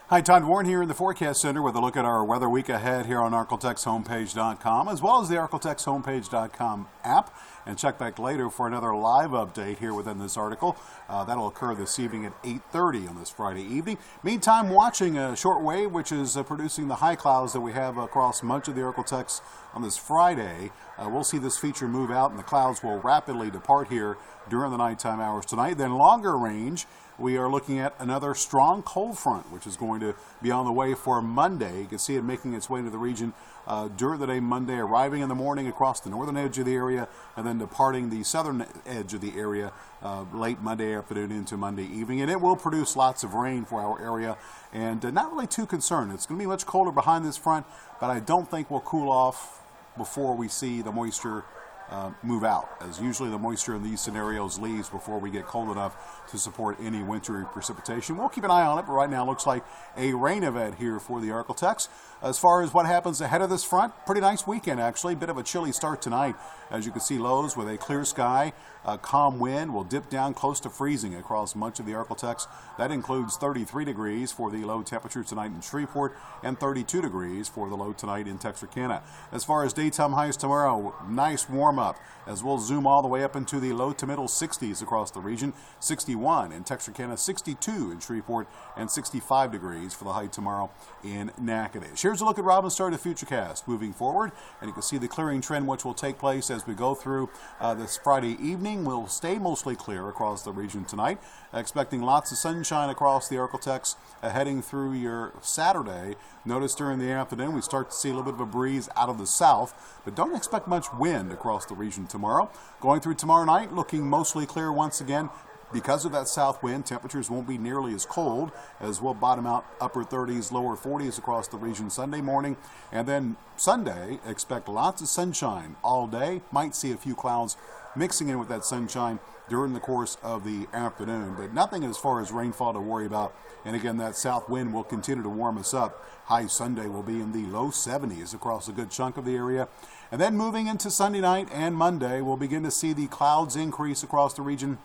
Hi, Todd Warren here in the Forecast Center with a look at our weather week ahead here on ArkLaTex as well as the ArkLaTex app. And check back later for another live update here within this article. That'll occur this evening at 8:30 on this Friday evening. Meantime, watching a short wave, which is producing the high clouds that we have across much of the ArkLaTex on this Friday. We'll see this feature move out, and the clouds will rapidly depart here during the nighttime hours tonight. Then longer range, we are looking at another strong cold front, which is going to be on the way for Monday. You can see it making its way to the region during the day Monday, arriving in the morning across the northern edge of the area, and then departing the southern edge of the area late Monday afternoon into Monday evening. And it will produce lots of rain for our area, and not really too concerned. It's going to be much colder behind this front, but I don't think we'll cool off before we see the moisture move out, as usually the moisture in these scenarios leaves before we get cold enough to support any wintry precipitation. We'll keep an eye on it, but right now it looks like a rain event here for the ArkLaTex. As far as what happens ahead of this front, pretty nice weekend actually. Bit of a chilly start tonight. As you can see, lows with a clear sky, calm wind will dip down close to freezing across much of the ArkLaTex. That includes 33 degrees for the low temperature tonight in Shreveport and 32 degrees for the low tonight in Texarkana. As far as daytime highs tomorrow, nice warm up as we'll zoom all the way up into the low to middle 60s across the region. 61 in Texarkana, 62 in Shreveport, and 65 degrees for the high tomorrow in Natchitoches. Here's a look at Robin's Start of Futurecast moving forward, and you can see the clearing trend which will take place as we go through this Friday evening. We'll stay mostly clear across the region tonight, expecting lots of sunshine across the ArkLaTex heading through your Saturday. Notice during the afternoon we start to see a little bit of a breeze out of the south, but don't expect much wind across the region tomorrow. Going through tomorrow night, looking mostly clear once again. Because of that south wind, temperatures won't be nearly as cold, as we'll bottom out upper 30s, lower 40s across the region Sunday morning. And then Sunday, expect lots of sunshine all day. Might see a few clouds mixing in with that sunshine during the course of the afternoon, but nothing as far as rainfall to worry about. And again, that south wind will continue to warm us up. High Sunday will be in the low 70s across a good chunk of the area. And then moving into Sunday night and Monday, we'll begin to see the clouds increase across the region.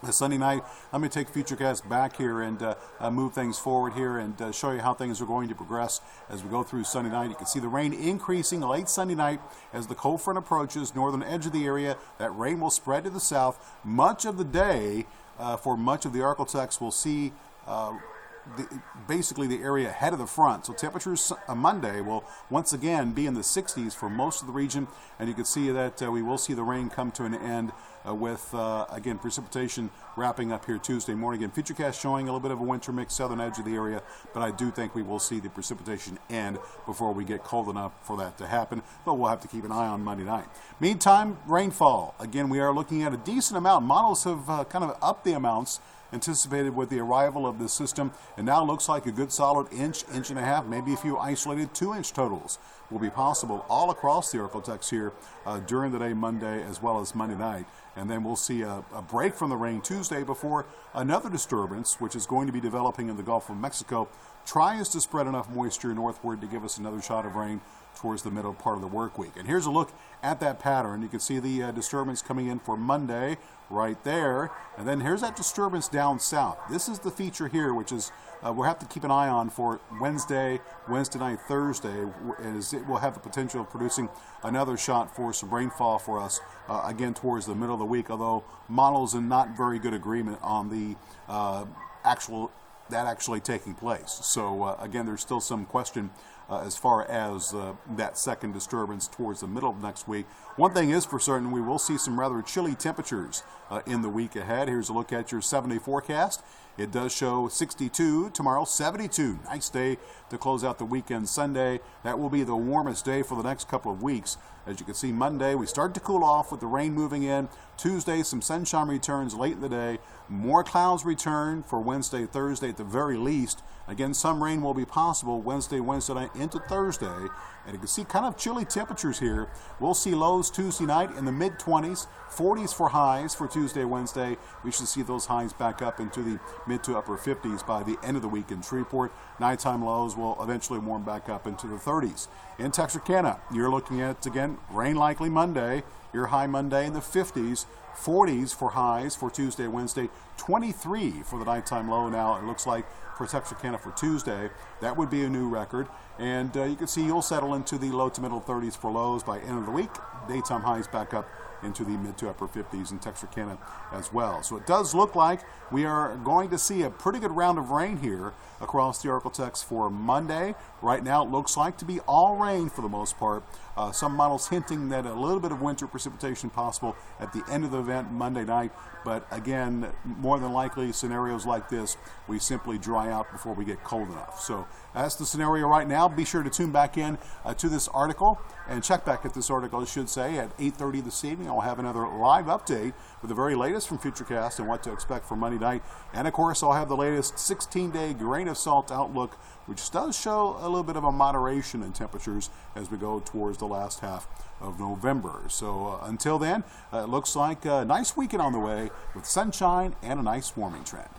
Sunday night, let me take Futurecast back here and move things forward here and show you how things are going to progress as we go through Sunday night. You can see the rain increasing late Sunday night as the cold front approaches northern edge of the area. That rain will spread to the south. Much of the day for much of the ArkLaTex will see basically the area ahead of the front. So temperatures Monday will once again be in the 60s for most of the region, and you can see that we will see the rain come to an end with, again, precipitation wrapping up here Tuesday morning. Again, Futurecast showing a little bit of a winter mix southern edge of the area, but I do think we will see the precipitation end before we get cold enough for that to happen, but we'll have to keep an eye on Monday night. Meantime, rainfall. Again, we are looking at a decent amount. Models have kind of upped the amounts anticipated with the arrival of this system, and now looks like a good solid inch and a half, maybe a few isolated 2-inch totals will be possible all across the ArkLaTex here during the day Monday as well as Monday night. And then we'll see a break from the rain Tuesday before another disturbance, which is going to be developing in the Gulf of Mexico, tries to spread enough moisture northward to give us another shot of rain towards the middle part of the work week. And here's a look at that pattern. You can see the disturbance coming in for Monday right there. And then here's that disturbance down south. This is the feature here, which is we'll have to keep an eye on for Wednesday night, Thursday, as it will have the potential of producing another shot for some rainfall for us, again, towards the middle of the week, although models are not very good agreement on the actually taking place. So again, there's still some question as far as that second disturbance towards the middle of next week. One thing is for certain, we will see some rather chilly temperatures in the week ahead. Here's a look at your 7-day forecast. It does show 62 tomorrow, 72. Nice day to close out the weekend Sunday. That will be the warmest day for the next couple of weeks. As you can see, Monday, we start to cool off with the rain moving in. Tuesday, some sunshine returns late in the day. More clouds return for Wednesday, Thursday at the very least. Again, some rain will be possible Wednesday night into Thursday. And you can see kind of chilly temperatures here. We'll see lows Tuesday night in the mid-20s, 40s for highs for Tuesday, Wednesday. We should see those highs back up into the mid to upper 50s by the end of the week in Shreveport. Nighttime lows will eventually warm back up into the 30s. In Texarkana, you're looking at, again, rain likely Monday. Your high Monday in the 50s, 40s for highs for Tuesday, Wednesday, 23 for the nighttime low. Now it looks like for Texarkana for Tuesday, that would be a new record. And you can see you'll settle into the low to middle 30s for lows by end of the week. Daytime highs back up into the mid to upper 50s in Texarkana as well. So it does look like we are going to see a pretty good round of rain here across the ArkLaTex for Monday. Right now it looks like to be all rain for the most part. Some models hinting that a little bit of winter precipitation possible at the end of the event Monday night. But again, more than likely scenarios like this, we simply dry out before we get cold enough. So that's the scenario right now. Be sure to tune back in to this article and check back at this article, I should say, at 8:30 this evening. I'll have another live update with the very latest from Futurecast and what to expect for Monday night. And of course, I'll have the latest 16-day grain of salt outlook, which does show a little bit of a moderation in temperatures as we go towards the last half of November. So until then, it looks like a nice weekend on the way with sunshine and a nice warming trend.